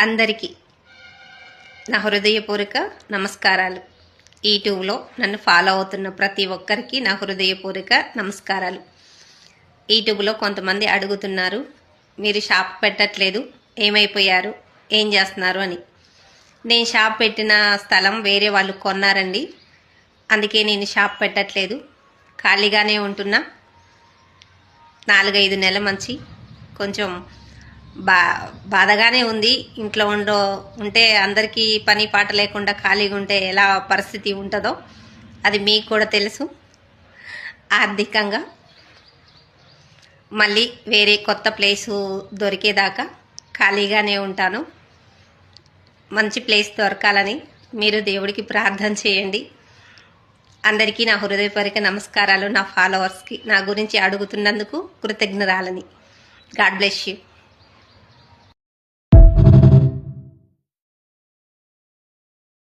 అందరికీ నా హృదయపూర్వక నమస్కారాలు. యూట్యూబ్లో నన్ను ఫాలో అవుతున్న ప్రతి ఒక్కరికి నా హృదయపూర్వక నమస్కారాలు. యూట్యూబ్లో కొంతమంది అడుగుతున్నారు, మీరు షాప్ పెట్టట్లేదు, ఏమైపోయారు, ఏం చేస్తున్నారు అని. నేను షాప్ పెట్టిన స్థలం వేరే వాళ్ళు కొన్నారండి, అందుకే నేను షాప్ పెట్టట్లేదు, ఖాళీగానే ఉంటున్నా. 4-5 నెలల మంచి కొంచెం బాధగానే ఉంది. ఇంట్లో ఉంటే అందరికీ పని పాట లేకుండా ఖాళీగా ఉంటే ఎలా పరిస్థితి ఉంటుందో అది మీకు కూడా తెలుసు. ఆర్థికంగా మళ్ళీ వేరే కొత్త ప్లేసు దొరికేదాకా ఖాళీగానే ఉంటాను. మంచి ప్లేస్ దొరకాలని మీరు దేవుడికి ప్రార్థన చేయండి. అందరికీ నా హృదయపూర్వక నమస్కారాలు. నా ఫాలోవర్స్కి నా గురించి అడుగుతున్నందుకు కృతజ్ఞరాలని. God bless you.